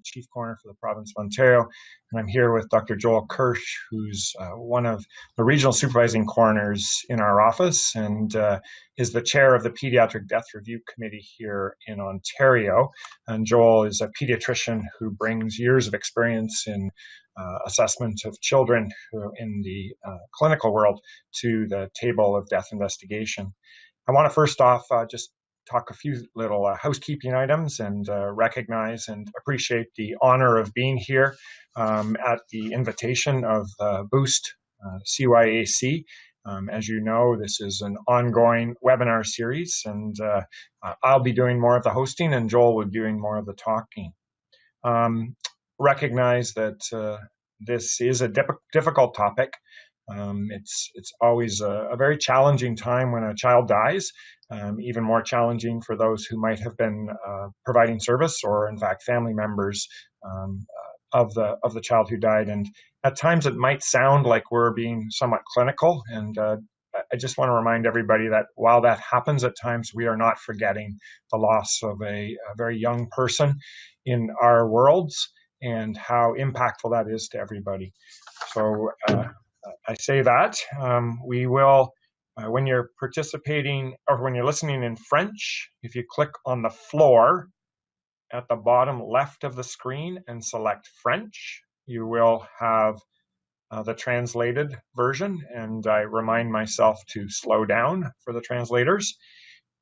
Chief Coroner for the province of Ontario, and I'm here with Dr. Joel Kirsh, who's one of the regional supervising coroners in our office and is the chair of the Pediatric Death Review Committee here in Ontario. And Joel is a pediatrician who brings years of experience in assessment of children in the clinical world to the table of death investigation. I want to first off just talk a few little housekeeping items and recognize and appreciate the honor of being here at the invitation of Boost CYAC. As you know, this is an ongoing webinar series, and I'll be doing more of the hosting and Joel will be doing more of the talking. Recognize that this is a difficult topic. It's always a very challenging time when a child dies, even more challenging for those who might have been providing service or, in fact, family members of the child who died. And at times it might sound like we're being somewhat clinical, and I just want to remind everybody that while that happens at times, we are not forgetting the loss of a very young person in our worlds and how impactful that is to everybody. So I say that we will, when you're participating or when you're listening in French, if you click on the floor at the bottom left of the screen and select French, you will have the translated version. And I remind myself to slow down for the translators.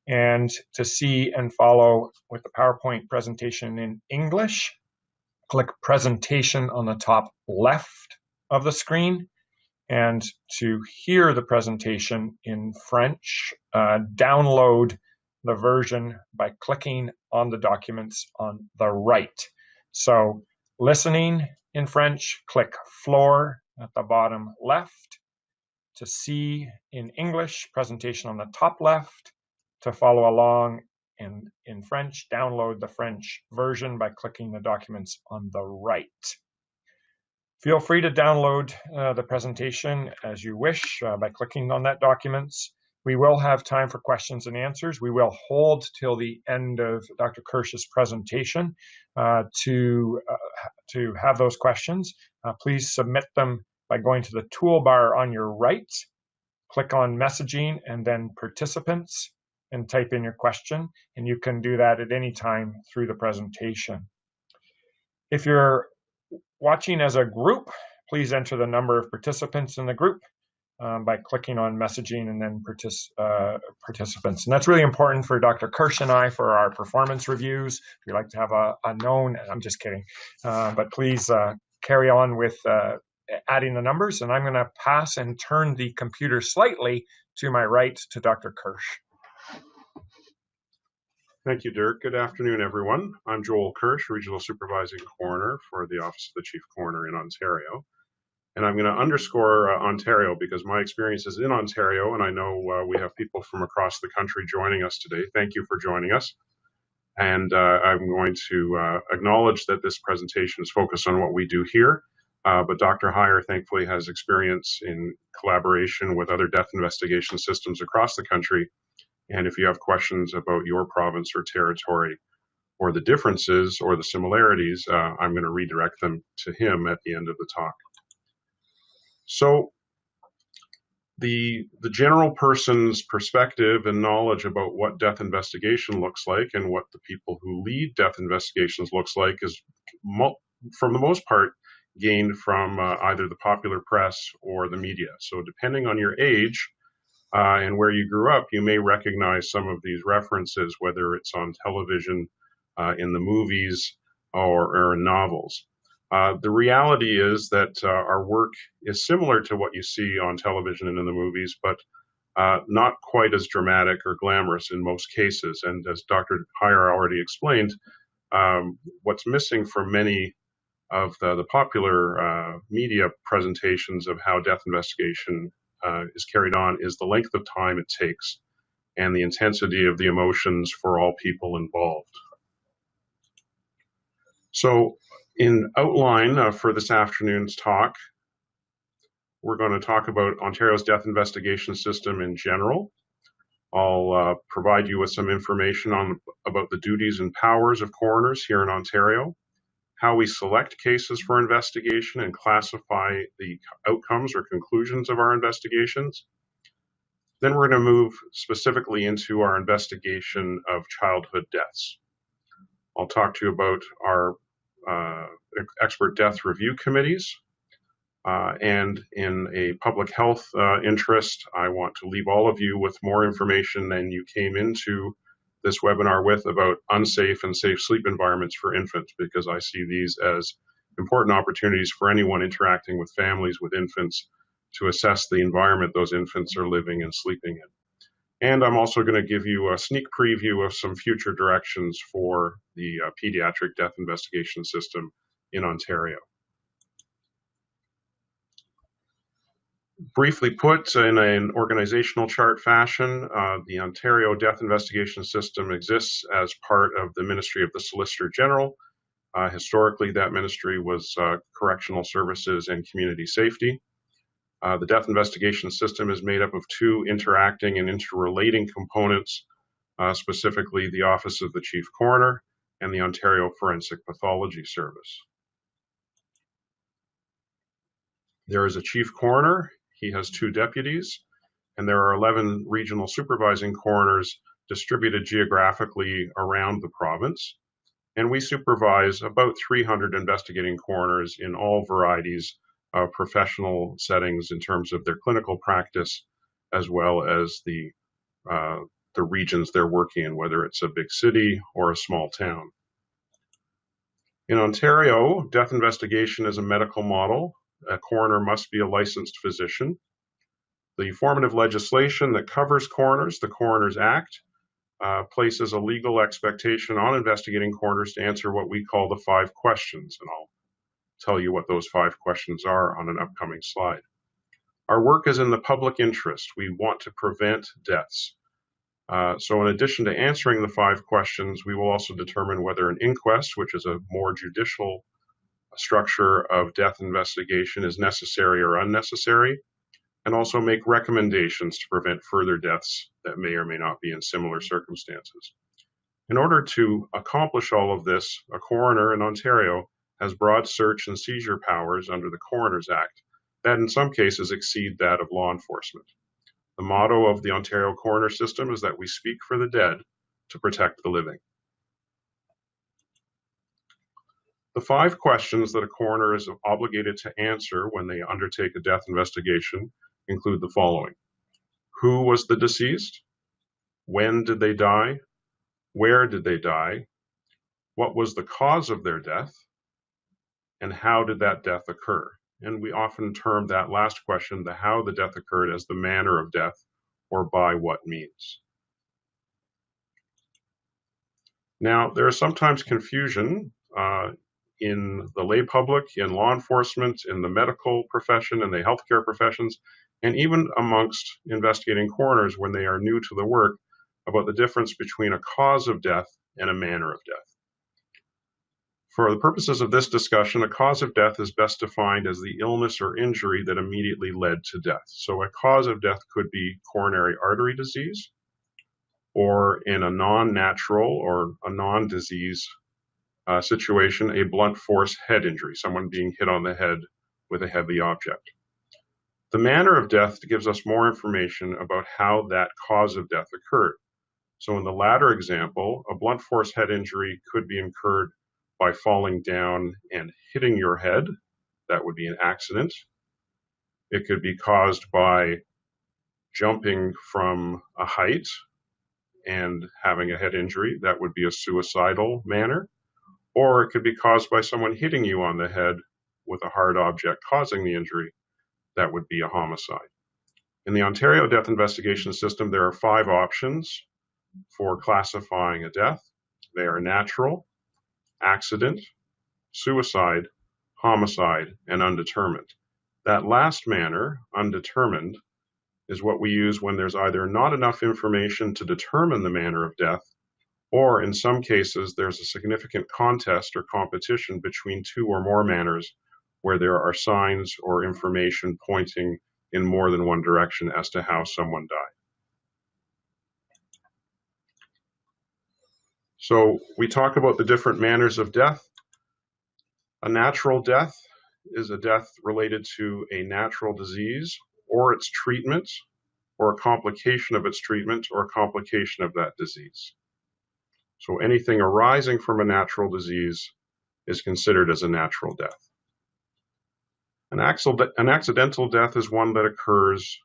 And to see and follow with the PowerPoint presentation in English, click Presentation on the top left of the screen. And to hear the presentation in French, download the version by clicking on the documents on the right. So listening in French, click Floor at the bottom left. To see in English, presentation on the top left. To follow along in French, download the French version by clicking the documents on the right. Feel free to download the presentation as you wish by clicking on that documents. We will have time for questions and answers. We will hold till the end of Dr. Kirsh's presentation to have those questions. Please submit them by going to the toolbar on your right, click on messaging and then participants and type in your question. And you can do that at any time through the presentation. If you're watching as a group, please enter the number of participants in the group by clicking on messaging and then participants. And that's really important for Dr. Kirsh and I for our performance reviews. We like to have a known, I'm just kidding, but please carry on with adding the numbers. And I'm going to pass and turn the computer slightly to my right to Dr. Kirsh. Thank you, Dirk. Good afternoon, everyone. I'm Joel Kirsh, Regional Supervising Coroner for the Office of the Chief Coroner in Ontario. And I'm going to underscore Ontario because my experience is in Ontario, and I know we have people from across the country joining us today. Thank you for joining us. And I'm going to acknowledge that this presentation is focused on what we do here, but Dr. Huyer thankfully has experience in collaboration with other death investigation systems across the country. And if you have questions about your province or territory or the differences or the similarities, I'm going to redirect them to him at the end of the talk. So the general person's perspective and knowledge about what death investigation looks like and what the people who lead death investigations looks like is, for the most part, gained from either the popular press or the media. So depending on your age, and where you grew up, you may recognize some of these references, whether it's on television, in the movies, or in novels. The reality is that our work is similar to what you see on television and in the movies, but not quite as dramatic or glamorous in most cases. And as Dr. Huyer already explained, what's missing from many of the popular media presentations of how death investigation is carried on is the length of time it takes and the intensity of the emotions for all people involved. So in outline for this afternoon's talk, we're going to talk about Ontario's death investigation system in general. I'll provide you with some information about the duties and powers of coroners here in Ontario, how we select cases for investigation and classify the outcomes or conclusions of our investigations. Then we're going to move specifically into our investigation of childhood deaths. I'll talk to you about our expert death review committees. And in a public health interest, I want to leave all of you with more information than you came into this webinar with about unsafe and safe sleep environments for infants, because I see these as important opportunities for anyone interacting with families with infants to assess the environment those infants are living and sleeping in. And I'm also going to give you a sneak preview of some future directions for the pediatric death investigation system in Ontario. Briefly put, in an organizational chart fashion, the Ontario Death Investigation System exists as part of the Ministry of the Solicitor General. Historically, that ministry was Correctional Services and Community Safety. The Death Investigation System is made up of two interacting and interrelating components, specifically the Office of the Chief Coroner and the Ontario Forensic Pathology Service. There is a Chief Coroner. He has two deputies, and there are 11 regional supervising coroners distributed geographically around the province. And we supervise about 300 investigating coroners in all varieties of professional settings in terms of their clinical practice, as well as the regions they're working in, whether it's a big city or a small town. In Ontario, death investigation is a medical model. A coroner must be a licensed physician. The formative legislation that covers coroners, the Coroners Act, places a legal expectation on investigating coroners to answer what we call the 5 questions, and I'll tell you what those 5 questions are on an upcoming slide. Our work is in the public interest. We want to prevent deaths. So in addition to answering the 5 questions, we will also determine whether an inquest, which is a more judicial structure of death investigation, is necessary or unnecessary, and also make recommendations to prevent further deaths that may or may not be in similar circumstances. In order to accomplish all of this, a coroner in Ontario has broad search and seizure powers under the Coroners Act that in some cases exceed that of law enforcement. The motto of the Ontario coroner system is that we speak for the dead to protect the living. The 5 questions that a coroner is obligated to answer when they undertake a death investigation include the following. Who was the deceased? When did they die? Where did they die? What was the cause of their death? And how did that death occur? And we often term that last question, the how the death occurred, as the manner of death, or by what means. Now, there is sometimes confusion in the lay public, in law enforcement, in the medical profession, and the healthcare professions, and even amongst investigating coroners when they are new to the work, about the difference between a cause of death and a manner of death. For the purposes of this discussion, a cause of death is best defined as the illness or injury that immediately led to death. So a cause of death could be coronary artery disease, or in a non-natural or a non-disease situation, a blunt force head injury, someone being hit on the head with a heavy object. The manner of death gives us more information about how that cause of death occurred. So in the latter example, a blunt force head injury could be incurred by falling down and hitting your head. That would be an accident. It could be caused by jumping from a height and having a head injury. That would be a suicidal manner. Or it could be caused by someone hitting you on the head with a hard object causing the injury. That would be a homicide. In the Ontario Death Investigation System, there are 5 options for classifying a death. They are natural, accident, suicide, homicide, and undetermined. That last manner, undetermined, is what we use when there's either not enough information to determine the manner of death, or in some cases, there's a significant contest or competition between 2 or more manners where there are signs or information pointing in more than one direction as to how someone died. So we talk about the different manners of death. A natural death is a death related to a natural disease or its treatment, or a complication of its treatment, or a complication of that disease. So anything arising from a natural disease is considered as a natural death. An accidental death is one that occurs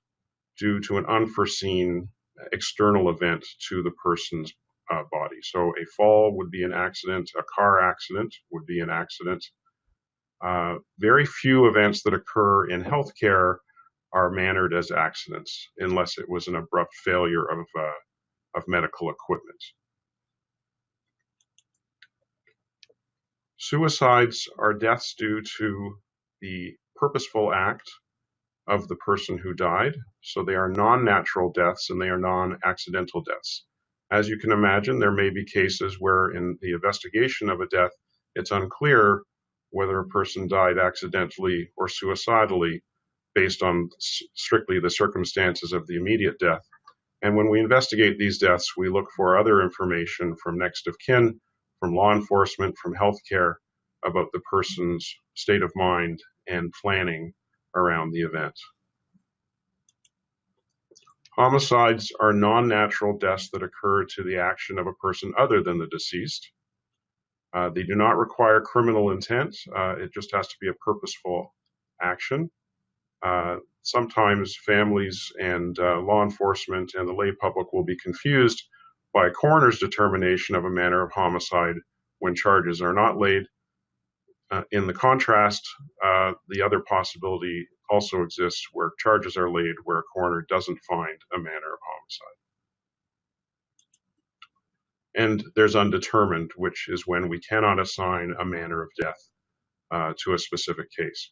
due to an unforeseen external event to the person's body. So a fall would be an accident, a car accident would be an accident. Very few events that occur in healthcare are mannered as accidents unless it was an abrupt failure of medical equipment. Suicides are deaths due to the purposeful act of the person who died. So they are non-natural deaths and they are non-accidental deaths. As you can imagine, there may be cases where in the investigation of a death, it's unclear whether a person died accidentally or suicidally based on strictly the circumstances of the immediate death. And when we investigate these deaths, we look for other information from next of kin, from law enforcement, from healthcare about the person's state of mind and planning around the event. Homicides are non-natural deaths that occur to the action of a person other than the deceased. They do not require criminal intent. It just has to be a purposeful action. Sometimes families and law enforcement and the lay public will be confused by a coroner's determination of a manner of homicide when charges are not laid. In the contrast, the other possibility also exists where charges are laid where a coroner doesn't find a manner of homicide. And there's undetermined, which is when we cannot assign a manner of death to a specific case.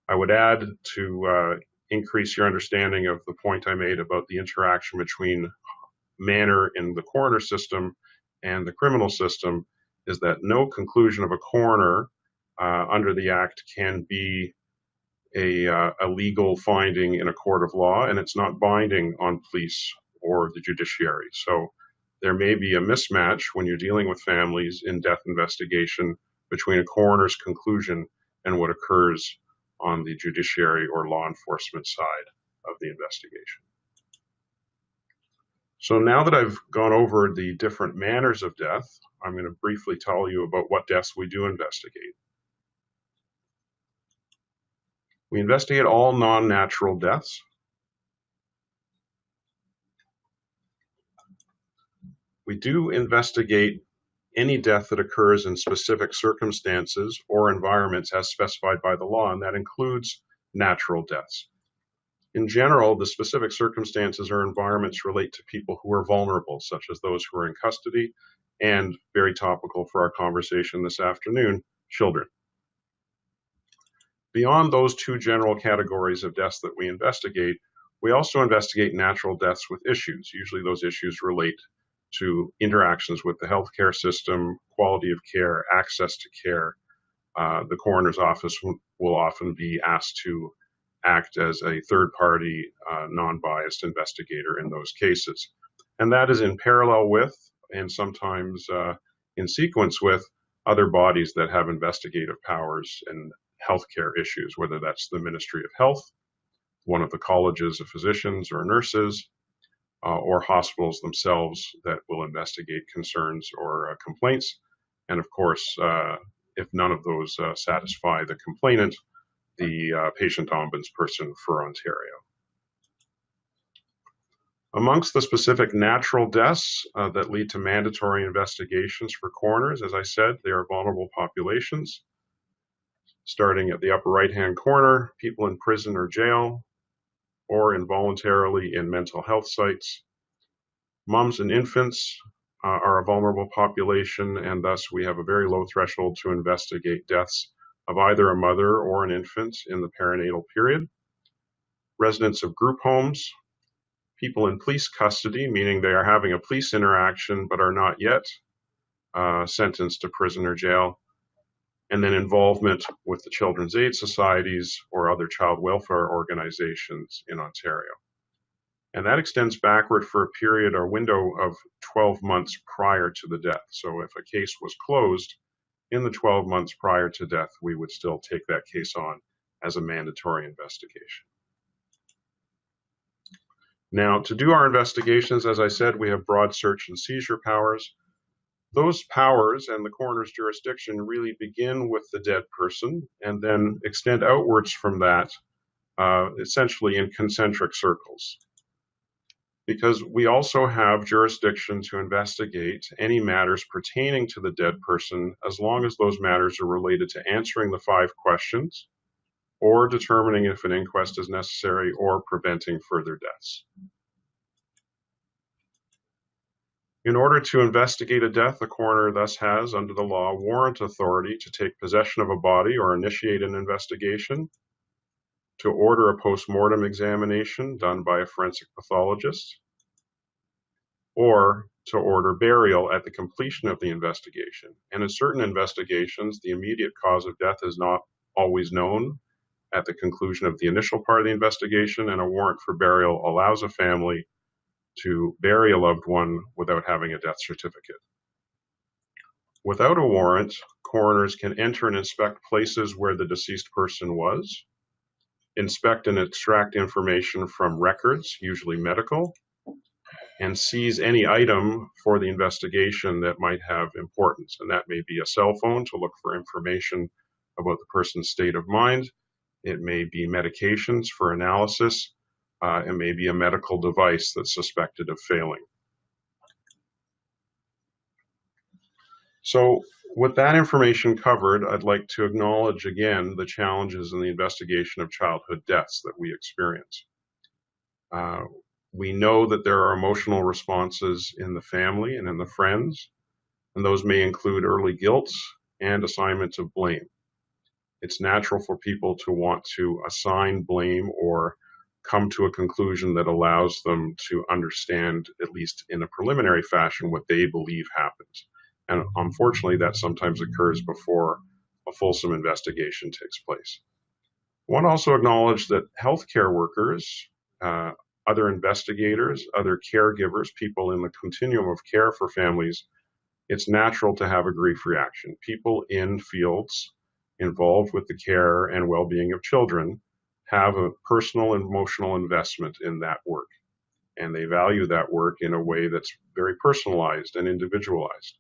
I would add to increase your understanding of the point I made about the interaction between manner in the coroner system and the criminal system is that no conclusion of a coroner under the Act can be a legal finding in a court of law, and it's not binding on police or the judiciary. So there may be a mismatch when you're dealing with families in death investigation between a coroner's conclusion and what occurs on the judiciary or law enforcement side of the investigation. So now that I've gone over the different manners of death, I'm going to briefly tell you about what deaths we do investigate. We investigate all non-natural deaths. We do investigate any death that occurs in specific circumstances or environments as specified by the law, and that includes natural deaths. In general, the specific circumstances or environments relate to people who are vulnerable, such as those who are in custody, and very topical for our conversation this afternoon, children. Beyond those two general categories of deaths that we investigate, we also investigate natural deaths with issues. Usually those issues relate to interactions with the healthcare system, quality of care, access to care. The coroner's office will often be asked to act as a third-party, non-biased investigator in those cases. And that is in parallel with, and sometimes in sequence with, other bodies that have investigative powers and healthcare issues, whether that's the Ministry of Health, one of the colleges of physicians or nurses, or hospitals themselves that will investigate concerns or complaints. And of course, if none of those satisfy the complainant, the patient ombudsperson for Ontario. Amongst the specific natural deaths that lead to mandatory investigations for coroners, as I said, they are vulnerable populations. Starting at the upper right-hand corner, people in prison or jail, or involuntarily in mental health sites. Moms and infants are a vulnerable population, and thus we have a very low threshold to investigate deaths of either a mother or an infant in the perinatal period. Residents of group homes, people in police custody, meaning they are having a police interaction but are not yet sentenced to prison or jail, and then involvement with the Children's Aid Societies or other child welfare organizations in Ontario. And that extends backward for a period or window of 12 months prior to the death. So if a case was closed in the 12 months prior to death, we would still take that case on as a mandatory investigation. Now, to do our investigations, as I said, we have broad search and seizure powers. Those powers and the coroner's jurisdiction really begin with the dead person and then extend outwards from that, essentially in concentric circles. Because we also have jurisdiction to investigate any matters pertaining to the dead person as long as those matters are related to answering the 5 questions or determining if an inquest is necessary or preventing further deaths. In order to investigate a death, the coroner thus has, under the law, warrant authority to take possession of a body or initiate an investigation, to order a post-mortem examination done by a forensic pathologist, or to order burial at the completion of the investigation. And in certain investigations, the immediate cause of death is not always known at the conclusion of the initial part of the investigation, and a warrant for burial allows a family to bury a loved one without having a death certificate. Without a warrant, coroners can enter and inspect places where the deceased person was, inspect and extract information from records, usually medical, and seize any item for the investigation that might have importance. And that may be a cell phone to look for information about the person's state of mind. It may be medications for analysis. It may be a medical device that's suspected of failing. So with that information covered, I'd like to acknowledge again the challenges in the investigation of childhood deaths that we experience. We know that there are emotional responses in the family and in the friends, and those may include early guilt and assignment of blame. It's natural for people to want to assign blame or come to a conclusion that allows them to understand, at least in a preliminary fashion, what they believe happened. And unfortunately, that sometimes occurs before a fulsome investigation takes place. I want to also acknowledge that healthcare workers, other investigators, other caregivers, people in the continuum of care for families, it's natural to have a grief reaction. People in fields involved with the care and well-being of children have a personal and emotional investment in that work, and they value that work in a way that's very personalized and individualized.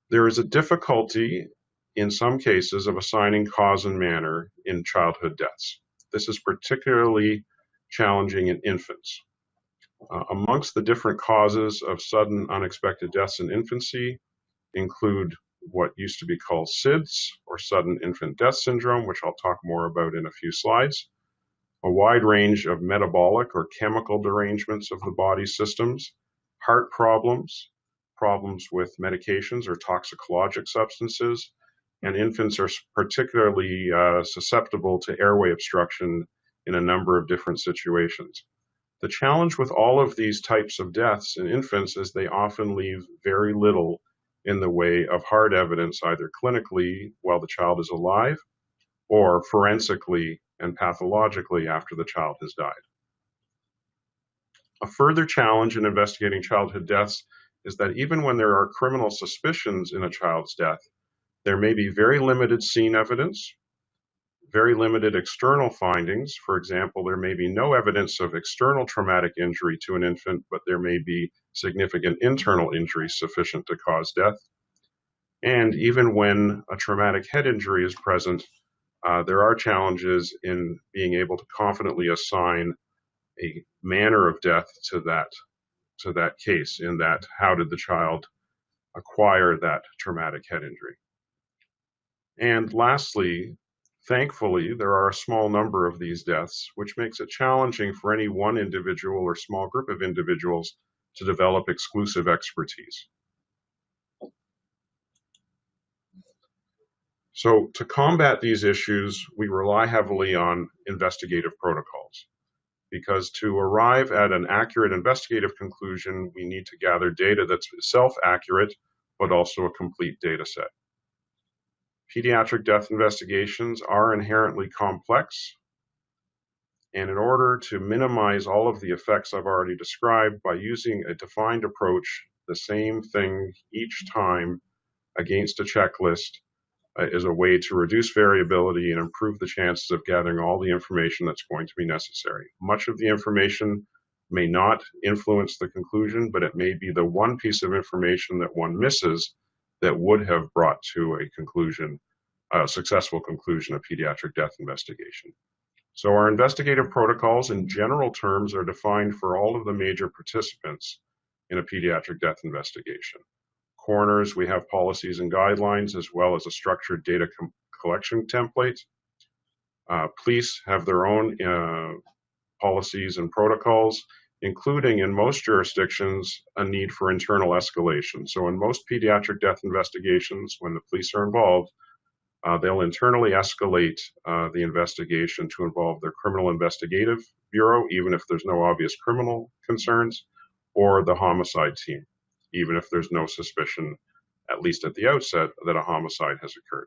There is a difficulty in some cases of assigning cause and manner in childhood deaths. This is particularly challenging in infants. Amongst the different causes of sudden unexpected deaths in infancy include what used to be called SIDS, or sudden infant death syndrome, which I'll talk more about in a few slides, a wide range of metabolic or chemical derangements of the body systems, heart problems, problems with medications or toxicologic substances, and infants are particularly susceptible to airway obstruction in a number of different situations. The challenge with all of these types of deaths in infants is they often leave very little in the way of hard evidence, either clinically while the child is alive or forensically and pathologically after the child has died. A further challenge in investigating childhood deaths is that even when there are criminal suspicions in a child's death, there may be very limited scene evidence, very limited external findings. For example, there may be no evidence of external traumatic injury to an infant, but there may be significant internal injury sufficient to cause death. And even when a traumatic head injury is present, there are challenges in being able to confidently assign a manner of death to that case, in that how did the child acquire that traumatic head injury. And lastly, thankfully, there are a small number of these deaths, which makes it challenging for any one individual or small group of individuals to develop exclusive expertise. So to combat these issues, we rely heavily on investigative protocols, because to arrive at an accurate investigative conclusion, we need to gather data that's self-accurate, but also a complete data set. Pediatric death investigations are inherently complex, and in order to minimize all of the effects I've already described by using a defined approach, the same thing each time, against a checklist is a way to reduce variability and improve the chances of gathering all the information that's going to be necessary. Much of the information may not influence the conclusion, but it may be the one piece of information that one misses that would have brought to a conclusion, a successful conclusion of pediatric death investigation. So our investigative protocols in general terms are defined for all of the major participants in a pediatric death investigation. Coroners, we have policies and guidelines as well as a structured data collection template. Police have their own policies and protocols, including in most jurisdictions, a need for internal escalation. So in most pediatric death investigations, when the police are involved, they'll internally escalate the investigation to involve their criminal investigative bureau, even if there's no obvious criminal concerns, or the homicide team, even if there's no suspicion, at least at the outset, that a homicide has occurred.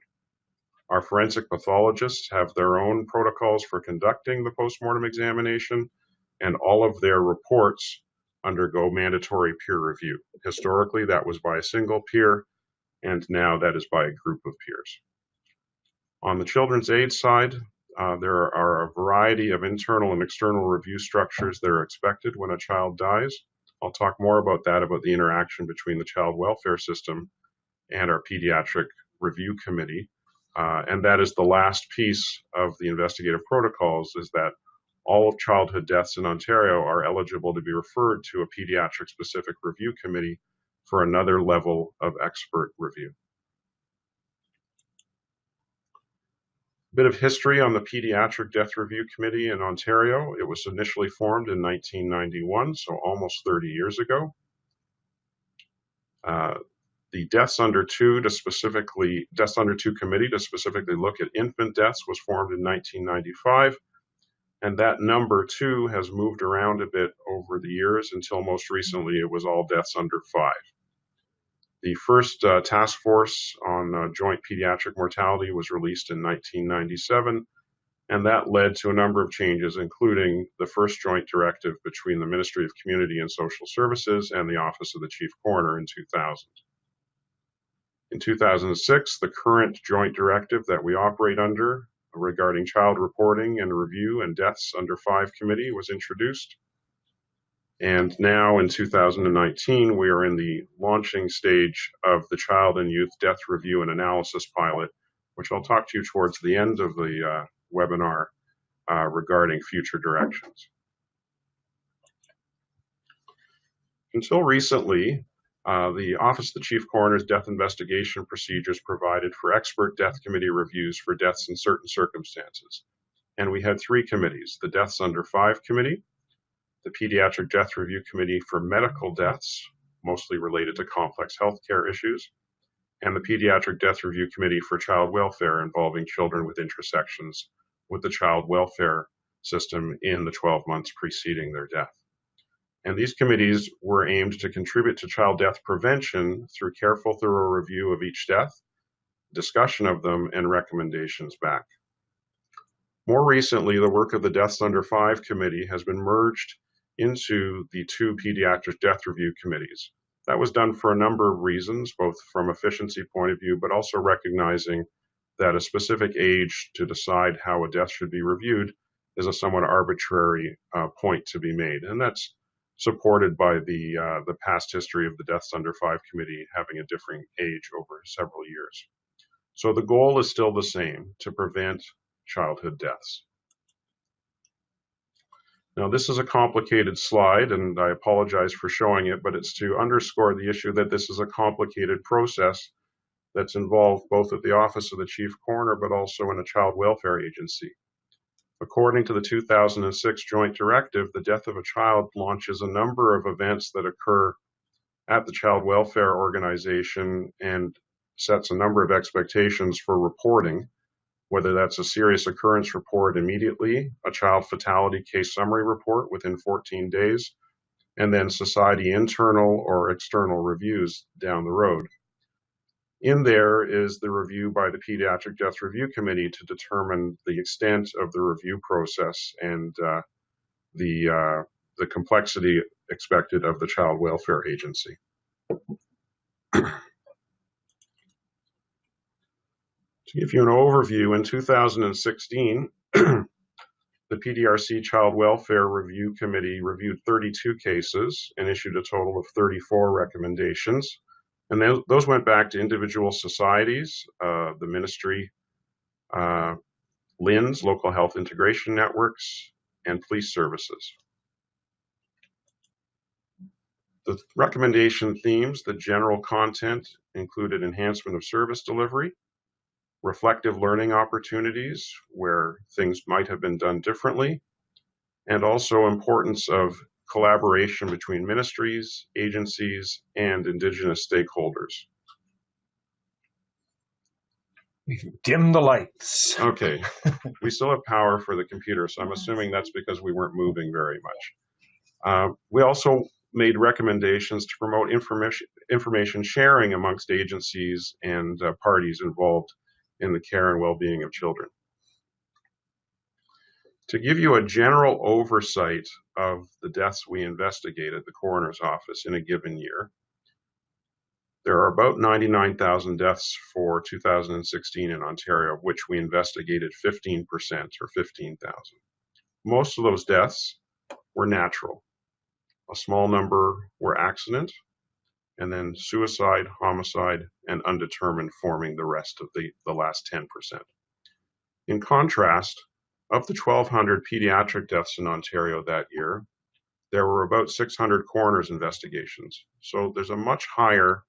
Our forensic pathologists have their own protocols for conducting the postmortem examination, and all of their reports undergo mandatory peer review. Historically, that was by a single peer, and now that is by a group of peers. On the children's aid side, there are a variety of internal and external review structures that are expected when a child dies. I'll talk more about that, about the interaction between the child welfare system and our pediatric review committee. And that is the last piece of the investigative protocols, is that all of childhood deaths in Ontario are eligible to be referred to a pediatric specific review committee for another level of expert review. A bit of history on the Pediatric Death Review Committee in Ontario. It was initially formed in 1991, so almost 30 years ago. The Deaths Under Two Committee to specifically look at infant deaths was formed in 1995, and that number 2 has moved around a bit over the years until most recently it was all deaths under 5. The first task force on joint pediatric mortality was released in 1997, and that led to a number of changes, including the first joint directive between the Ministry of Community and Social Services and the Office of the Chief Coroner in 2000. In 2006, the current joint directive that we operate under regarding child reporting and review and deaths under 5 committee was introduced. And now in 2019, we are in the launching stage of the Child and Youth Death Review and Analysis pilot, which I'll talk to you towards the end of the webinar regarding future directions. Until recently, the Office of the Chief Coroner's death investigation procedures provided for expert death committee reviews for deaths in certain circumstances. And we had 3 committees: the Deaths Under 5 Committee, the Pediatric Death Review Committee for medical deaths, mostly related to complex healthcare issues, and the Pediatric Death Review Committee for child welfare involving children with intersections with the child welfare system in the 12 months preceding their death. And these committees were aimed to contribute to child death prevention through careful, thorough review of each death, discussion of them, and recommendations back. More recently, the work of the Deaths Under 5 Committee has been merged into the 2 Pediatric Death Review Committees. That was done for a number of reasons, both from efficiency point of view, but also recognizing that a specific age to decide how a death should be reviewed is a somewhat arbitrary point to be made. And that's supported by the past history of the Deaths Under 5 Committee having a differing age over several years. So the goal is still the same: to prevent childhood deaths. Now, this is a complicated slide, and I apologize for showing it, but it's to underscore the issue that this is a complicated process that's involved both at the Office of the Chief Coroner, but also in a child welfare agency. According to the 2006 Joint Directive, the death of a child launches a number of events that occur at the child welfare organization and sets a number of expectations for reporting, whether that's a serious occurrence report immediately, a child fatality case summary report within 14 days, and then society internal or external reviews down the road. In there is the review by the Pediatric Death Review Committee to determine the extent of the review process and the complexity expected of the child welfare agency. To give you an overview, in 2016, the PDRC Child Welfare Review Committee reviewed 32 cases and issued a total of 34 recommendations. And those went back to individual societies, the ministry, LINs, local health integration networks, and police services. The recommendation themes, the general content included enhancement of service delivery, reflective learning opportunities where things might have been done differently, and also importance of collaboration between ministries, agencies, and Indigenous stakeholders. Dim the lights. Okay, we still have power for the computer, so I'm assuming that's because we weren't moving very much. We also made recommendations to promote information sharing amongst agencies and parties involved in the care and well-being of children. To give you a general oversight of the deaths we investigate at the coroner's office in a given year, there are about 99,000 deaths for 2016 in Ontario, of which we investigated 15% or 15,000. Most of those deaths were natural. A small number were accident, and then suicide, homicide, and undetermined forming the rest of the last 10%. In contrast, of the 1,200 pediatric deaths in Ontario that year, there were about 600 coroners investigations. So there's a much higher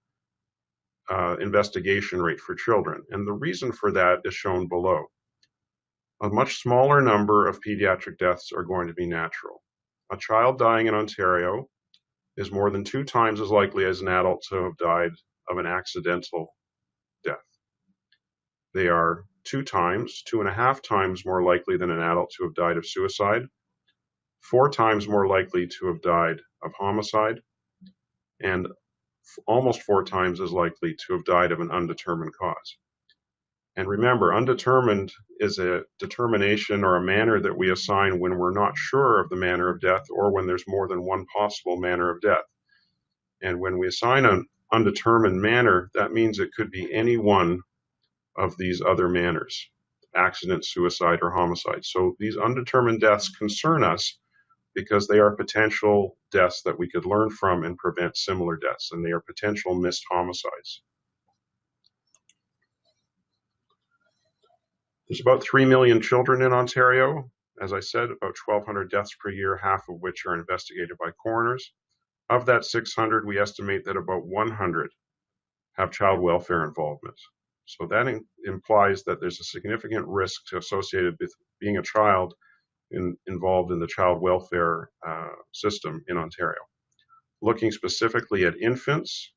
investigation rate for children. And the reason for that is shown below. A much smaller number of pediatric deaths are going to be natural. A child dying in Ontario is more than 2 times as likely as an adult to have died of an accidental death. They are 2.5 times more likely than an adult to have died of suicide, 4 times more likely to have died of homicide, and almost 4 times as likely to have died of an undetermined cause. And remember, undetermined is a determination or a manner that we assign when we're not sure of the manner of death or when there's more than one possible manner of death. And when we assign an undetermined manner, that means it could be any one of these other manners, accident, suicide, or homicide. So these undetermined deaths concern us because they are potential deaths that we could learn from and prevent similar deaths, and they are potential missed homicides. There's about 3 million children in Ontario. As I said, about 1,200 deaths per year, half of which are investigated by coroners. Of that 600, we estimate that about 100 have child welfare involvement. So that implies that there's a significant risk associated with being a child involved in the child welfare system in Ontario. Looking specifically at infants,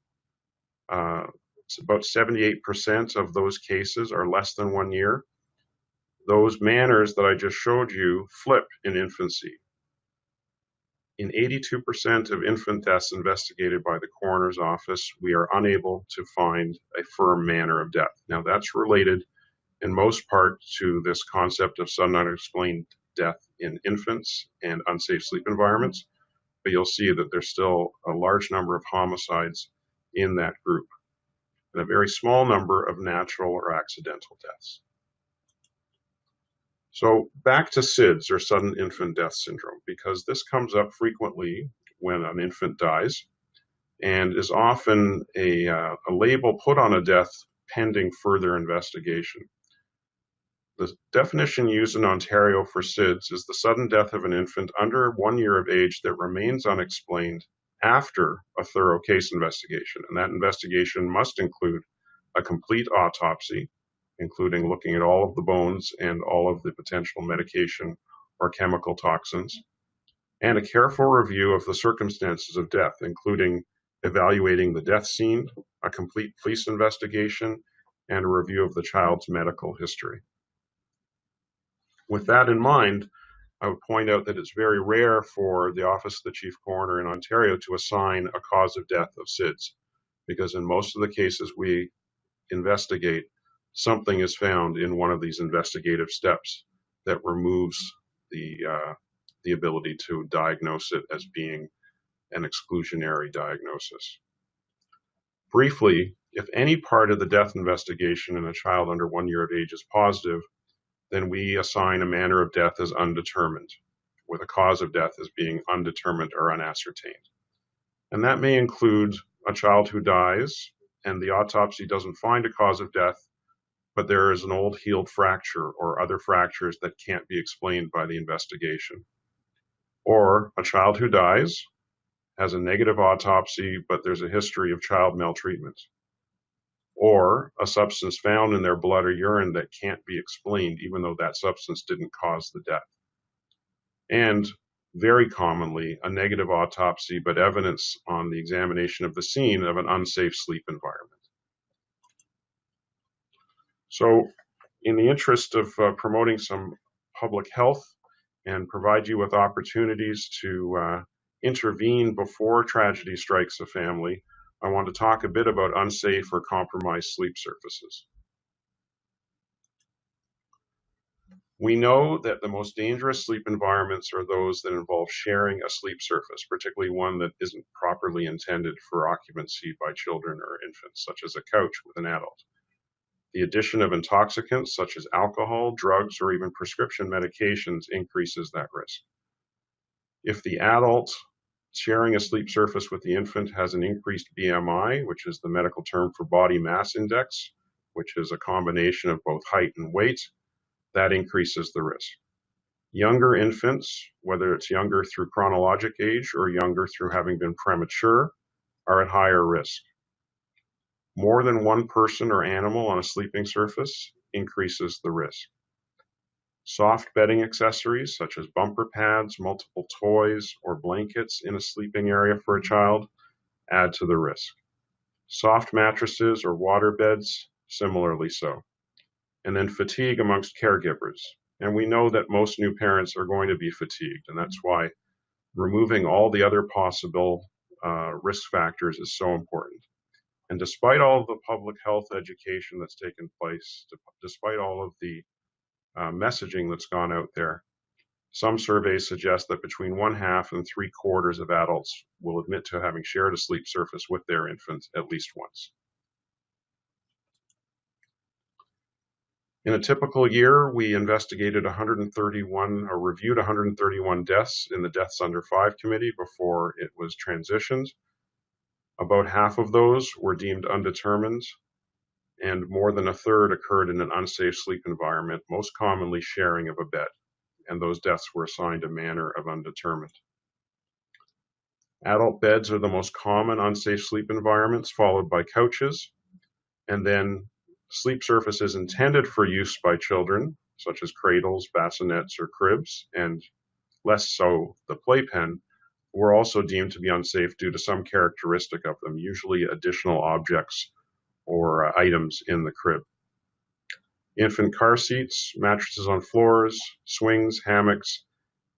it's about 78% of those cases are less than 1 year. Those manners that I just showed you flip in infancy. In 82% of infant deaths investigated by the coroner's office, we are unable to find a firm manner of death. Now, that's related in most part to this concept of sudden unexplained death in infants and unsafe sleep environments, but you'll see that there's still a large number of homicides in that group and a very small number of natural or accidental deaths. So back to SIDS, or sudden infant death syndrome, because this comes up frequently when an infant dies and is often a label put on a death pending further investigation. The definition used in Ontario for SIDS is the sudden death of an infant under 1 year of age that remains unexplained after a thorough case investigation. And that investigation must include a complete autopsy, including looking at all of the bones and all of the potential medication or chemical toxins, and a careful review of the circumstances of death, including evaluating the death scene, a complete police investigation, and a review of the child's medical history. With that in mind, I would point out that it's very rare for the Office of the Chief Coroner in Ontario to assign a cause of death of SIDS, because in most of the cases we investigate, something is found in one of these investigative steps that removes the ability to diagnose it as being an exclusionary diagnosis. Briefly, If any part of the death investigation in a child under 1 year of age is positive, then we assign a manner of death as undetermined, with a cause of death as being undetermined or unascertained. And that may include a child who dies and the autopsy doesn't find a cause of death, but there is an old healed fracture or other fractures that can't be explained by the investigation. Or a child who dies has a negative autopsy, but there's a history of child maltreatment. Or a substance found in their blood or urine that can't be explained, even though that substance didn't cause the death. And very commonly, a negative autopsy, but evidence on the examination of the scene of an unsafe sleep environment. So in the interest of promoting some public health and provide you with opportunities to intervene before tragedy strikes a family, I want to talk a bit about unsafe or compromised sleep surfaces. We know that the most dangerous sleep environments are those that involve sharing a sleep surface, particularly one that isn't properly intended for occupancy by children or infants, such as a couch with an adult. The addition of intoxicants such as alcohol, drugs, or even prescription medications increases that risk. If the adult sharing a sleep surface with the infant has an increased BMI, which is the medical term for body mass index, which is a combination of both height and weight, that increases the risk. Younger infants, whether it's younger through chronologic age or younger through having been premature, are at higher risk. More than one person or animal on a sleeping surface increases the risk. Soft bedding accessories such as bumper pads, multiple toys, or blankets in a sleeping area for a child add to the risk. Soft mattresses or water beds, similarly so. And then fatigue amongst caregivers. And we know that most new parents are going to be fatigued, and that's why removing all the other possible risk factors is so important. And despite all of the public health education that's taken place, despite all of the messaging that's gone out there, some surveys suggest that between 1/2 and 3/4 of adults will admit to having shared a sleep surface with their infant at least once. In a typical year, we investigated 131 or reviewed 131 deaths in the Deaths Under 5 committee before it was transitioned. About half of those were deemed undetermined, and more than a third occurred in an unsafe sleep environment, most commonly sharing of a bed, and those deaths were assigned a manner of undetermined. Adult beds are the most common unsafe sleep environments, followed by couches, and then sleep surfaces intended for use by children, such as cradles, bassinets, or cribs, and less so the playpen, were also deemed to be unsafe due to some characteristic of them, usually additional objects or items in the crib. Infant car seats, mattresses on floors, swings, hammocks,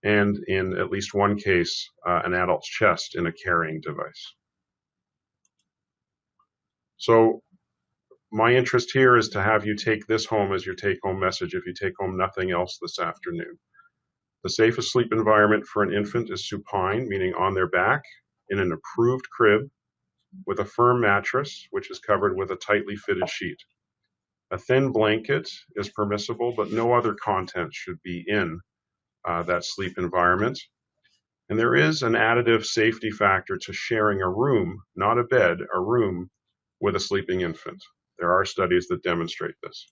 and in at least one case, an adult's chest in a carrying device. So my interest here is to have you take this home as your take-home message if you take home nothing else this afternoon. The safest sleep environment for an infant is supine, meaning on their back, in an approved crib with a firm mattress, which is covered with a tightly fitted sheet. A thin blanket is permissible, but no other content should be in that sleep environment. And there is an additive safety factor to sharing a room, not a bed, a room with a sleeping infant. There are studies that demonstrate this.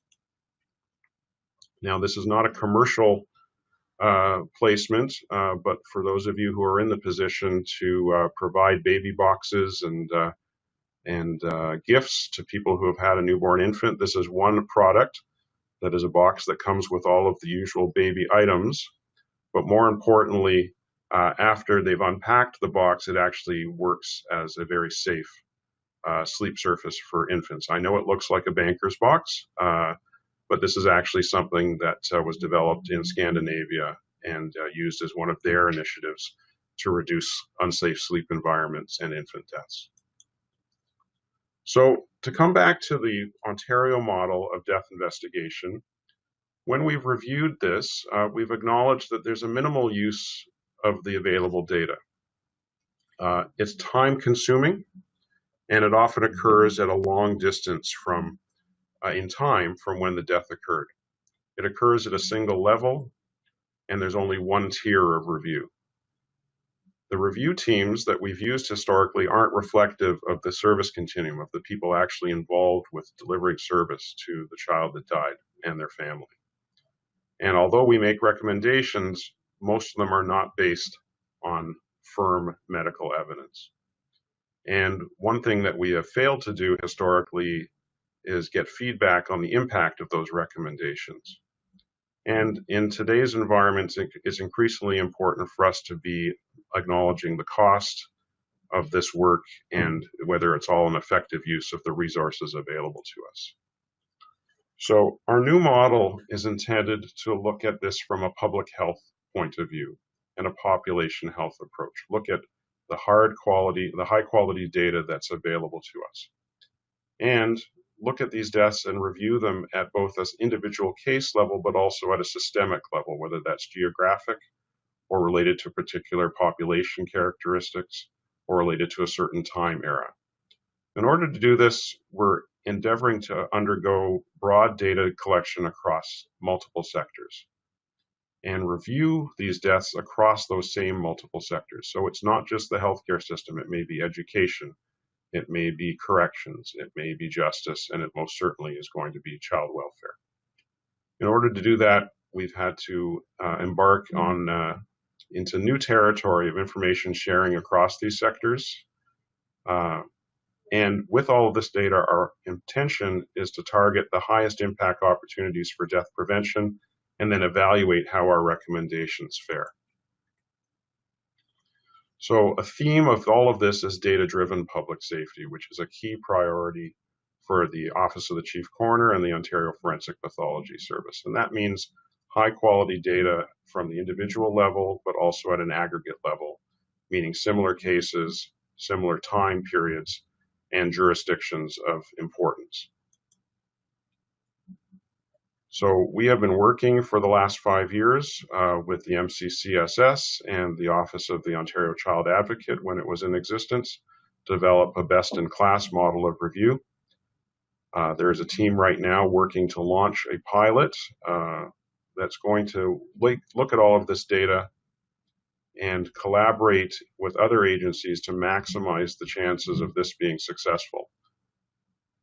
Now, this is not a commercial placement, but for those of you who are in the position to provide baby boxes and gifts to people who have had a newborn infant, this is one product that is a box that comes with all of the usual baby items. But more importantly, after they've unpacked the box, it actually works as a very safe sleep surface for infants. I know it looks like a banker's box, but this is actually something that was developed in Scandinavia and used as one of their initiatives to reduce unsafe sleep environments and infant deaths. So to come back to the Ontario model of death investigation, when we've reviewed this, we've acknowledged that there's a minimal use of the available data. It's time consuming, and it often occurs at a long distance from in time from when the death occurred. It occurs at a single level, and there's only one tier of review. The review teams that we've used historically aren't reflective of the service continuum of the people actually involved with delivering service to the child that died and their family. And although we make recommendations, most of them are not based on firm medical evidence. And one thing that we have failed to do historically is get feedback on the impact of those recommendations. And in today's environment, it's increasingly important for us to be acknowledging the cost of this work and whether it's all an effective use of the resources available to us. So our new model is intended to look at this from a public health point of view and a population health approach. Look at the high quality data that's available to us, and look at these deaths and review them at both an individual case level, but also at a systemic level, whether that's geographic or related to particular population characteristics or related to a certain time era. In order to do this, we're endeavoring to undergo broad data collection across multiple sectors and review these deaths across those same multiple sectors. So it's not just the healthcare system, it may be education, it may be corrections, it may be justice, and it most certainly is going to be child welfare. In order to do that, we've had to embark on into new territory of information sharing across these sectors. And with all of this data, our intention is to target the highest impact opportunities for death prevention and then evaluate how our recommendations fare. So a theme of all of this is data-driven public safety, which is a key priority for the Office of the Chief Coroner and the Ontario Forensic Pathology Service. And that means high-quality data from the individual level, but also at an aggregate level, meaning similar cases, similar time periods, and jurisdictions of importance. So we have been working for the last 5 years with the MCCSS and the Office of the Ontario Child Advocate when it was in existence to develop a best-in-class model of review. There is a team right now working to launch a pilot that's going to look at all of this data and collaborate with other agencies to maximize the chances of this being successful.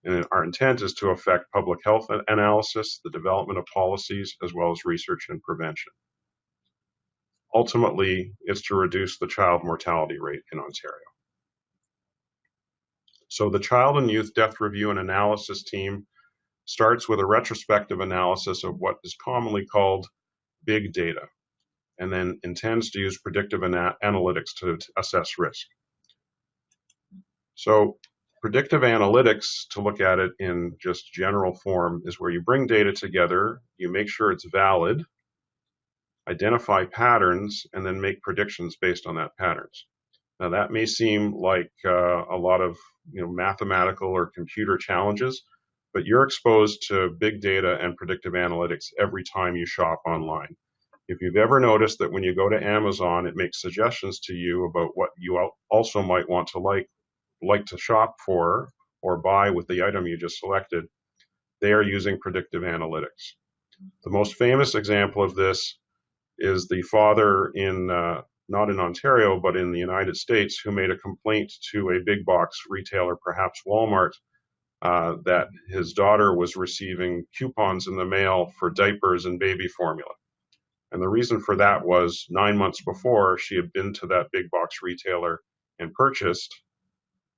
And our intent is to affect public health analysis, the development of policies, as well as research and prevention. Ultimately, it's to reduce the child mortality rate in Ontario. So the Child and Youth Death Review and Analysis team starts with a retrospective analysis of what is commonly called big data, and then intends to use predictive analytics to assess risk. So predictive analytics, to look at it in just general form, is where you bring data together, you make sure it's valid, identify patterns, and then make predictions based on that patterns. Now that may seem like a lot of mathematical or computer challenges, but you're exposed to big data and predictive analytics every time you shop online. If you've ever noticed that when you go to Amazon, it makes suggestions to you about what you also might want to like to shop for or buy with the item you just selected, they are using predictive analytics. The most famous example of this is the father in, not in Ontario, but in the United States, who made a complaint to a big box retailer, perhaps Walmart, that his daughter was receiving coupons in the mail for diapers and baby formula. And the reason for that was 9 months before, she had been to that big box retailer and purchased,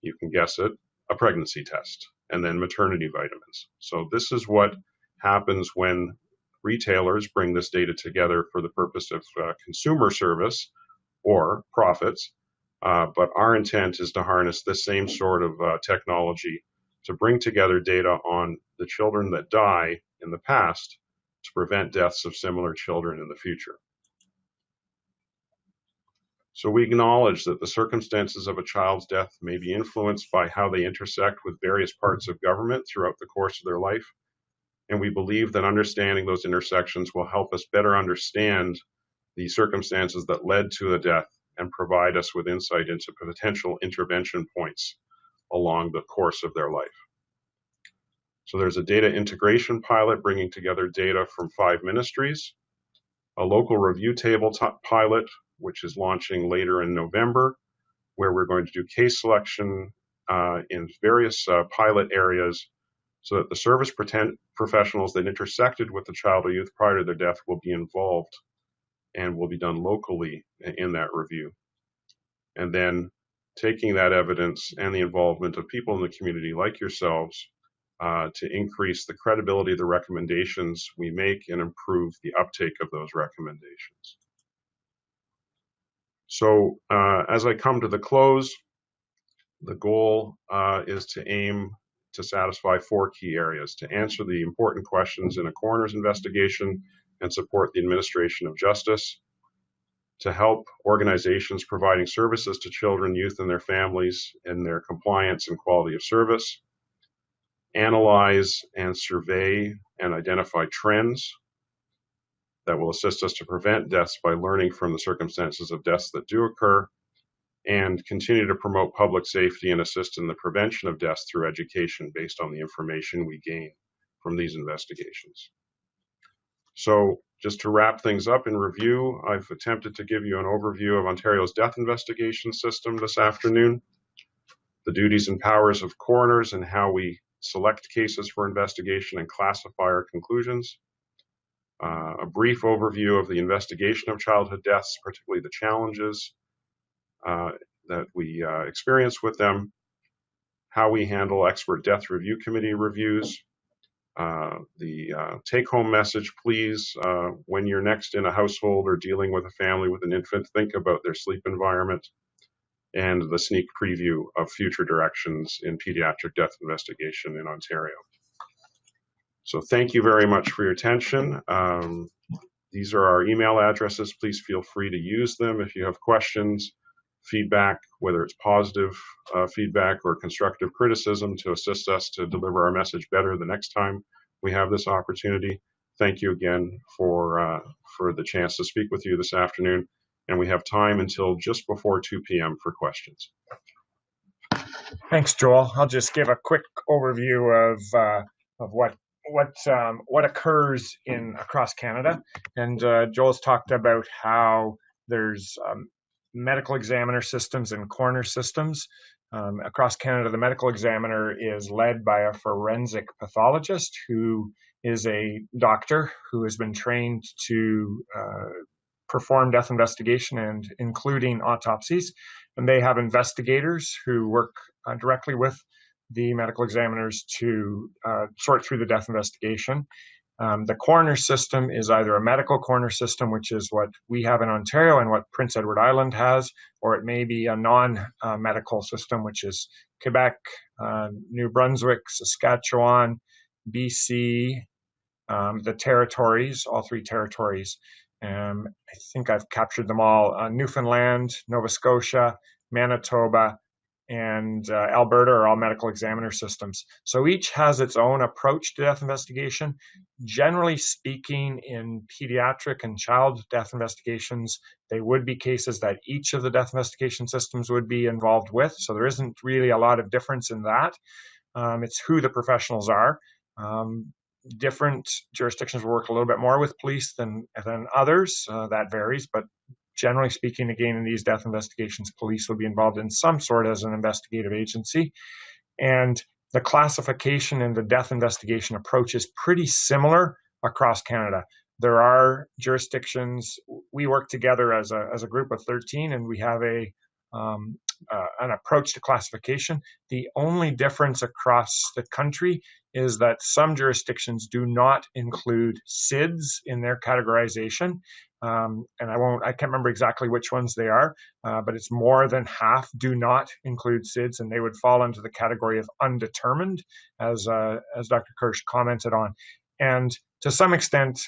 you can guess it, a pregnancy test and then maternity vitamins. So this is what happens when retailers bring this data together for the purpose of consumer service or profits. But our intent is to harness the same sort of technology to bring together data on the children that die in the past to prevent deaths of similar children in the future. So we acknowledge that the circumstances of a child's death may be influenced by how they intersect with various parts of government throughout the course of their life. And we believe that understanding those intersections will help us better understand the circumstances that led to the death and provide us with insight into potential intervention points along the course of their life. So there's a data integration pilot bringing together data from 5 ministries, a local review table pilot, which is launching later in November, where we're going to do case selection in various pilot areas so that the service professionals that intersected with the child or youth prior to their death will be involved and will be done locally in that review. And then taking that evidence and the involvement of people in the community like yourselves to increase the credibility of the recommendations we make and improve the uptake of those recommendations. So as I come to the close, the goal is to aim to satisfy 4 key areas: to answer the important questions in a coroner's investigation and support the administration of justice, to help organizations providing services to children, youth, and their families in their compliance and quality of service, analyze and survey and identify trends that will assist us to prevent deaths by learning from the circumstances of deaths that do occur, and continue to promote public safety and assist in the prevention of deaths through education based on the information we gain from these investigations. So just to wrap things up in review, I've attempted to give you an overview of Ontario's death investigation system this afternoon, the duties and powers of coroners and how we select cases for investigation and classify our conclusions, a brief overview of the investigation of childhood deaths, particularly the challenges that we experience with them, how we handle expert death review committee reviews, the take-home message, please, when you're next in a household or dealing with a family with an infant, think about their sleep environment, and the sneak preview of future directions in pediatric death investigation in Ontario. So thank you very much for your attention. These are our email addresses. Please feel free to use them if you have questions, feedback, whether it's positive feedback or constructive criticism to assist us to deliver our message better the next time we have this opportunity. Thank you again for the chance to speak with you this afternoon. And we have time until just before 2 p.m. for questions. Thanks, Joel. I'll just give a quick overview of what occurs across Canada. And Joel's talked about how there's medical examiner systems and coroner systems. Across Canada, the medical examiner is led by a forensic pathologist who is a doctor who has been trained to perform death investigation and including autopsies. And they have investigators who work directly with the medical examiners to sort through the death investigation. The coroner system is either a medical coroner system, which is what we have in Ontario and what Prince Edward Island has, or it may be a non-medical system, which is Quebec, New Brunswick, Saskatchewan, BC, the territories, all 3 territories. I think I've captured them all. Newfoundland, Nova Scotia, Manitoba, and Alberta are all medical examiner systems. So each has its own approach to death investigation. Generally speaking, in pediatric and child death investigations, they would be cases that each of the death investigation systems would be involved with. So there isn't really a lot of difference in that. It's who the professionals are. Different jurisdictions will work a little bit more with police than others. That varies, but generally speaking, again, in these death investigations, police will be involved in some sort as an investigative agency. And the classification and the death investigation approach is pretty similar across Canada. There are jurisdictions, we work together as a group of 13, and we have an approach to classification. The only difference across the country is that some jurisdictions do not include SIDS in their categorization. And I can't remember exactly which ones they are, but it's more than half do not include SIDS, and they would fall into the category of undetermined, as Dr. Kirsh commented on. And to some extent,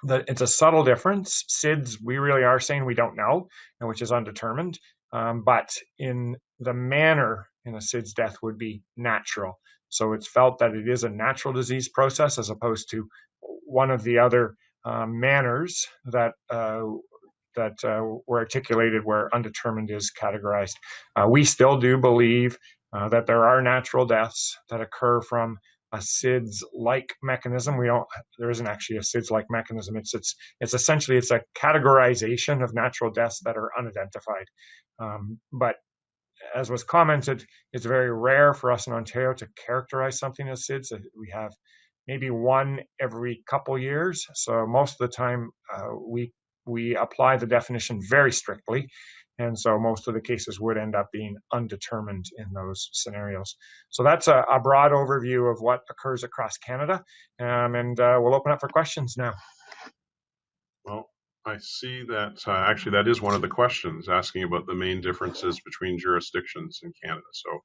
it's a subtle difference. SIDS, we really are saying we don't know, and which is undetermined. But in the manner in a SIDS death would be natural. So it's felt that it is a natural disease process as opposed to one of the other manners that were articulated where undetermined is categorized. We still do believe that there are natural deaths that occur from a SIDS-like mechanism. There isn't actually a SIDS-like mechanism. It's essentially a categorization of natural deaths that are unidentified. But as was commented, it's very rare for us in Ontario to characterize something as SIDS. We have maybe one every couple years. So most of the time, we apply the definition very strictly. And so most of the cases would end up being undetermined in those scenarios. So that's a broad overview of what occurs across Canada. And we'll open up for questions now. Well, I see that actually that is one of the questions, asking about the main differences between jurisdictions in Canada. So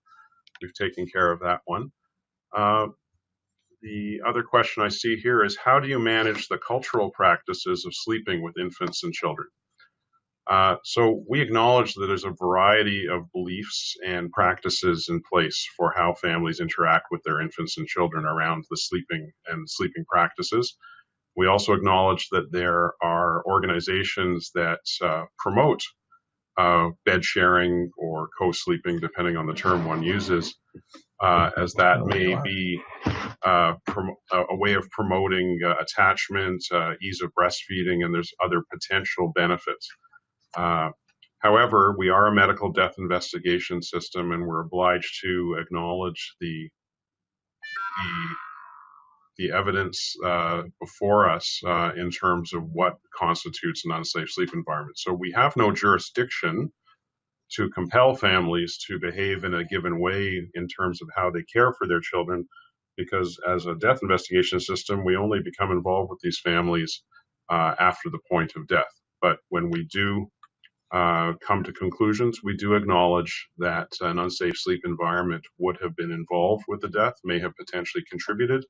we've taken care of that one. The other question I see here is, how do you manage the cultural practices of sleeping with infants and children? So we acknowledge that there's a variety of beliefs and practices in place for how families interact with their infants and children around the sleeping practices. We also acknowledge that there are organizations that promote bed sharing or co-sleeping, depending on the term one uses, as that may be a way of promoting attachment, ease of breastfeeding, and there's other potential benefits. However, we are a medical death investigation system, and we're obliged to acknowledge the evidence before us in terms of what constitutes an unsafe sleep environment. So we have no jurisdiction to compel families to behave in a given way in terms of how they care for their children, because as a death investigation system, we only become involved with these families after the point of death. But when we do come to conclusions, we do acknowledge that an unsafe sleep environment would have been involved with the death, may have potentially contributed,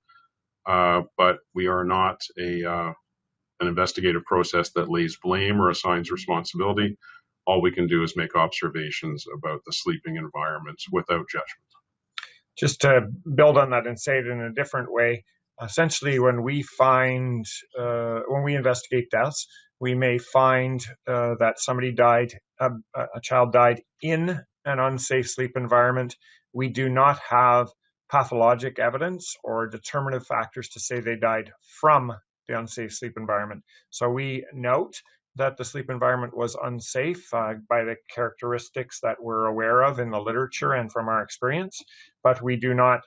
but we are not an investigative process that lays blame or assigns responsibility. All we can do is make observations about the sleeping environments without judgment. Just to build on that and say it in a different way, essentially when we investigate deaths, we may find that somebody died, a child died in an unsafe sleep environment. We do not have pathologic evidence or determinative factors to say they died from the unsafe sleep environment. So we note that the sleep environment was unsafe by the characteristics that we're aware of in the literature and from our experience, but we do not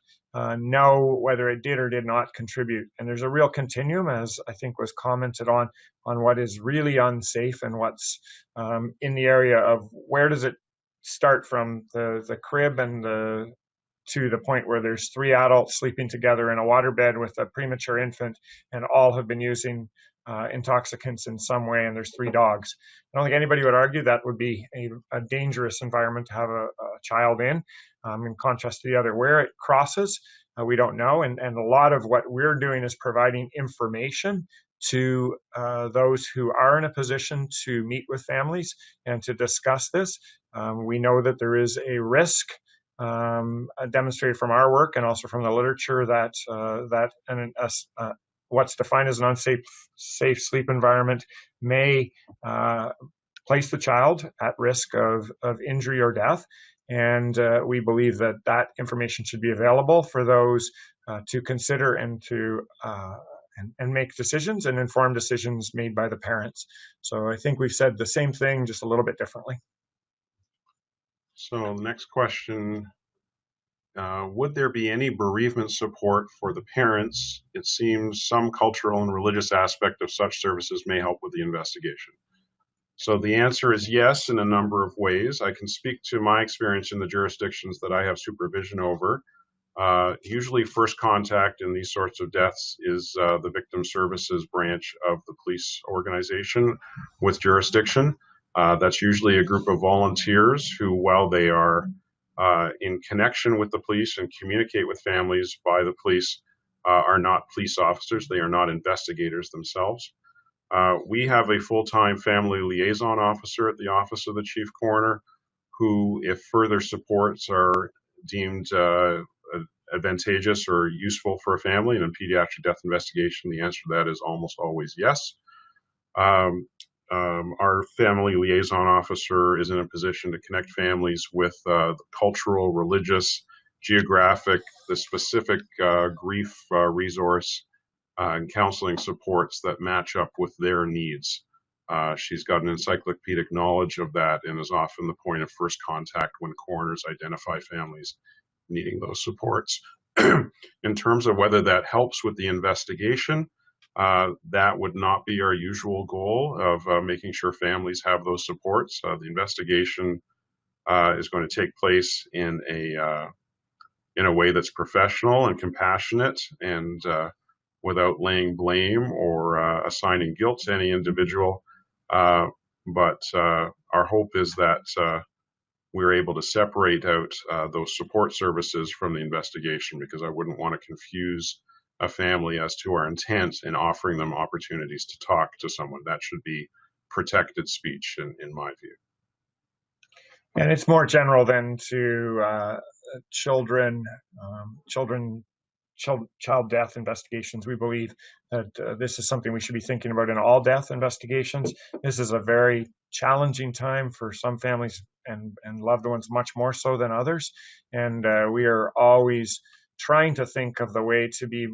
know whether it did or did not contribute. And there's a real continuum, as I think was commented on what is really unsafe and what's in the area of where does it start from the crib and to the point where there's 3 adults sleeping together in a waterbed with a premature infant, and all have been using intoxicants in some way, and there's 3 dogs. I don't think anybody would argue that would be a dangerous environment to have a child in contrast to the other. Where it crosses, we don't know, and a lot of what we're doing is providing information to those who are in a position to meet with families and to discuss this. We know that there is a risk demonstrated from our work and also from the literature that what's defined as an unsafe sleep environment may place the child at risk of injury or death. And we believe that information should be available for those to consider and to and make decisions and informed decisions made by the parents. So I think we've said the same thing, just a little bit differently. So next question, would there be any bereavement support for the parents? It seems some cultural and religious aspect of such services may help with the investigation. So the answer is yes, in a number of ways. I can speak to my experience in the jurisdictions that I have supervision over. Usually first contact in these sorts of deaths is the victim services branch of the police organization with jurisdiction. That's usually a group of volunteers who, while they are in connection with the police and communicate with families by the police, are not police officers. They are not investigators themselves. We have a full-time family liaison officer at the Office of the Chief Coroner who, if further supports are deemed advantageous or useful for a family in a pediatric death investigation, the answer to that is almost always yes. Our family liaison officer is in a position to connect families with the cultural, religious, geographic, the specific grief resource and counseling supports that match up with their needs. She's got an encyclopedic knowledge of that and is often the point of first contact when coroners identify families needing those supports. In terms of whether that helps with the investigation, that would not be our usual goal of making sure families have those supports. The investigation is going to take place in a way that's professional and compassionate and without laying blame or assigning guilt to any individual. But our hope is that we're able to separate out those support services from the investigation, because I wouldn't want to confuse a family as to our intent in offering them opportunities to talk to someone. That should be protected speech in my view. And it's more general than to child death investigations. We believe that this is something we should be thinking about in all death investigations. This is a very challenging time for some families and loved ones, much more so than others. And we are always trying to think of the way to be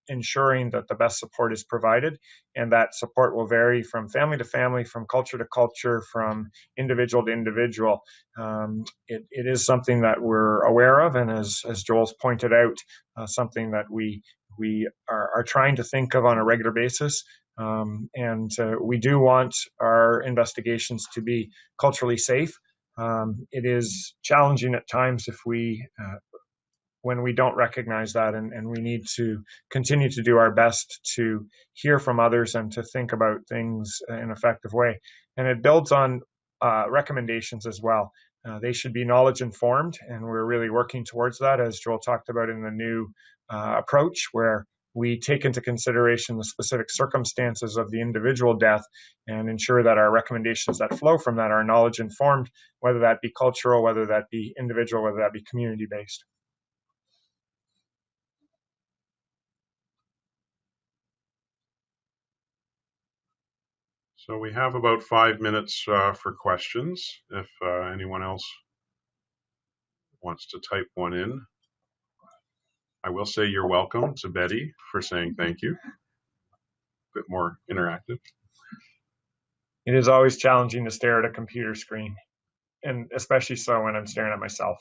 ensuring that the best support is provided, and that support will vary from family to family, from culture to culture, from individual to individual. It is something that we're aware of, and as Joel's pointed out, something that we are trying to think of on a regular basis. And we do want our investigations to be culturally safe. It is challenging at times when we don't recognize that, and we need to continue to do our best to hear from others and to think about things in an effective way. And it builds on recommendations as well. They should be knowledge informed, and we're really working towards that, as Joel talked about in the new approach, where we take into consideration the specific circumstances of the individual death and ensure that our recommendations that flow from that are knowledge informed, whether that be cultural, whether that be individual, whether that be community based. So we have about 5 minutes for questions. If anyone else wants to type one in. I will say you're welcome to Betty for saying thank you. A bit more interactive. It is always challenging to stare at a computer screen, and especially so when I'm staring at myself.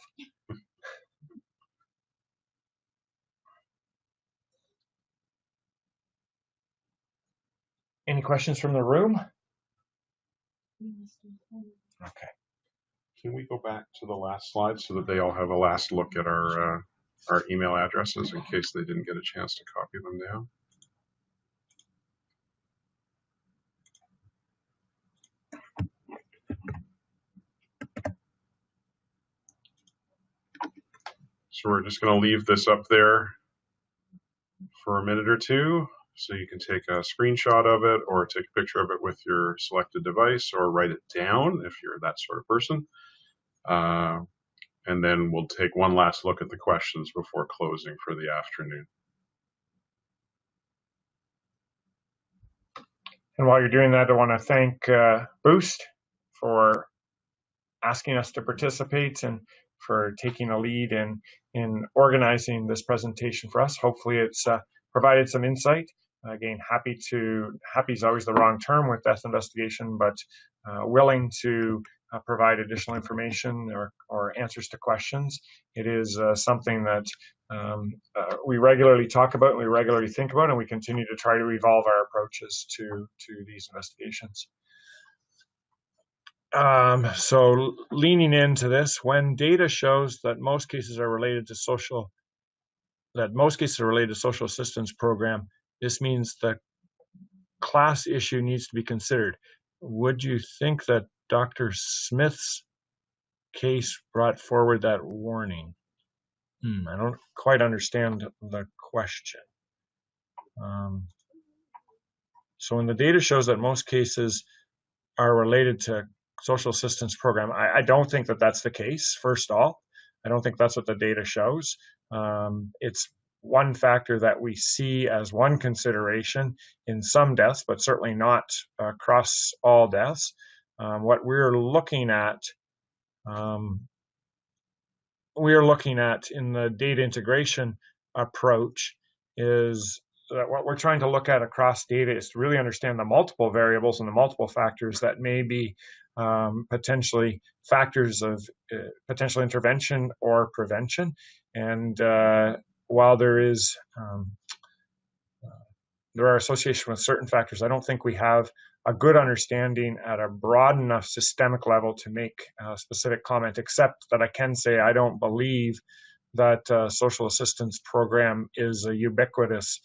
Any questions from the room? Okay. Can we go back to the last slide so that they all have a last look at our email addresses in case they didn't get a chance to copy them down? So we're just going to leave this up there for a minute or two, so you can take a screenshot of it or take a picture of it with your selected device or write it down if you're that sort of person. And then we'll take one last look at the questions before closing for the afternoon. And while you're doing that, I want to thank Boost for asking us to participate and for taking a lead in organizing this presentation for us. Hopefully it's provided some insight. Again, happy is always the wrong term with death investigation, but willing to provide additional information or answers to questions. It is something that we regularly talk about and we regularly think about, and we continue to try to evolve our approaches to these investigations. So leaning into this, when data shows that most cases are related to social assistance program, this means the class issue needs to be considered. Would you think that Dr. Smith's case brought forward that warning? I don't quite understand the question. So when the data shows that most cases are related to social assistance program, I don't think that that's the case. First off, I don't think that's what the data shows. It's one factor that we see as one consideration in some deaths, but certainly not across all deaths. What we're looking at in the data integration approach is that what we're trying to look at across data is to really understand the multiple variables and the multiple factors that may be potentially factors of potential intervention or prevention. And while there are associations with certain factors, I don't think we have a good understanding at a broad enough systemic level to make a specific comment, except that I can say I don't believe that social assistance program is a ubiquitous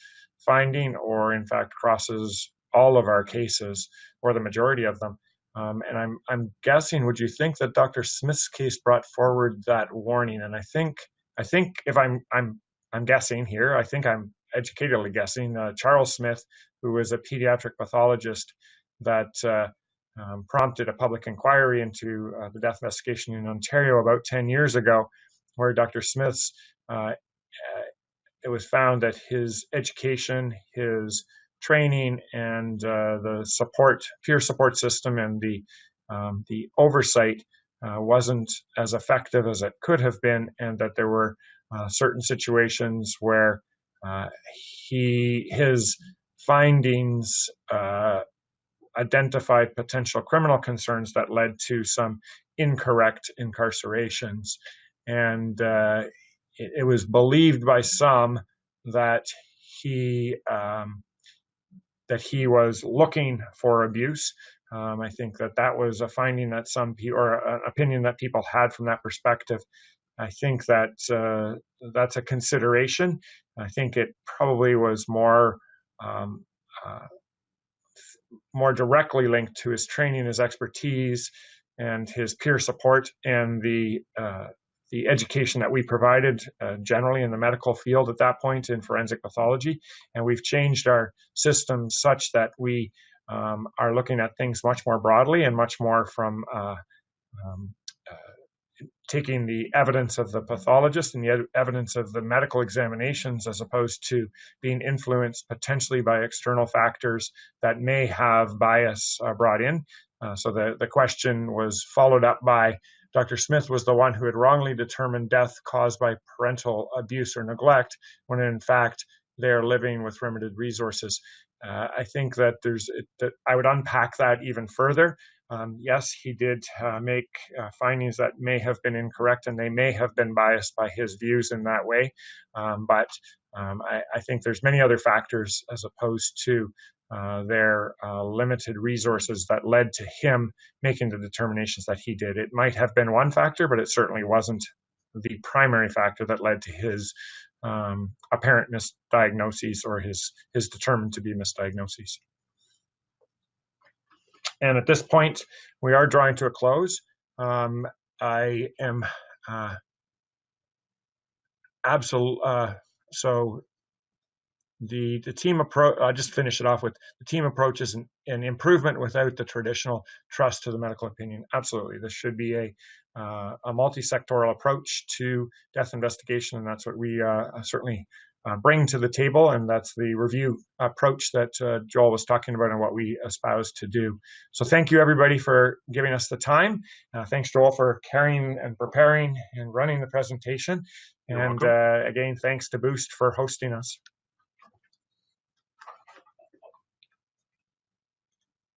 finding, or in fact crosses all of our cases or the majority of them. And I'm guessing, would you think that Dr. Smith's case brought forward that warning? And I think if I'm guessing here, I think I'm educatedly guessing, Charles Smith, who was a pediatric pathologist that prompted a public inquiry into the death investigation in Ontario about 10 years ago, where Dr. Smith's, it was found that his education, his training, and the peer support system, and the oversight wasn't as effective as it could have been, and that there were certain situations where his findings identified potential criminal concerns that led to some incorrect incarcerations. And it was believed by some that he was looking for abuse. I think that was a finding that some people, or an opinion that people had from that perspective. I think that that's a consideration. I think it probably was more directly linked to his training, his expertise, and his peer support, and the education that we provided generally in the medical field at that point in forensic pathology. And we've changed our system such that we are looking at things much more broadly and much more from taking the evidence of the pathologist and the evidence of the medical examinations, as opposed to being influenced potentially by external factors that may have bias brought in. So the question was followed up by, Dr. Smith was the one who had wrongly determined death caused by parental abuse or neglect, when in fact they're living with limited resources. I think that I would unpack that even further. Yes, he did make findings that may have been incorrect, and they may have been biased by his views in that way. But I think there's many other factors, as opposed to their limited resources, that led to him making the determinations that he did. It might have been one factor, but it certainly wasn't the primary factor that led to his apparent misdiagnoses, or his determined to be misdiagnoses. And at this point, we are drawing to a close. I am so the team approach, I'll just finish it off with, the team approach is an improvement without the traditional trust to the medical opinion. Absolutely. This should be a multi-sectoral approach to death investigation, and that's what we certainly bring to the table, and that's the review approach that Joel was talking about, and what we espouse to do. So thank you, everybody, for giving us the time. Thanks, Joel, for carrying and preparing and running the presentation. And again, thanks to Boost for hosting us.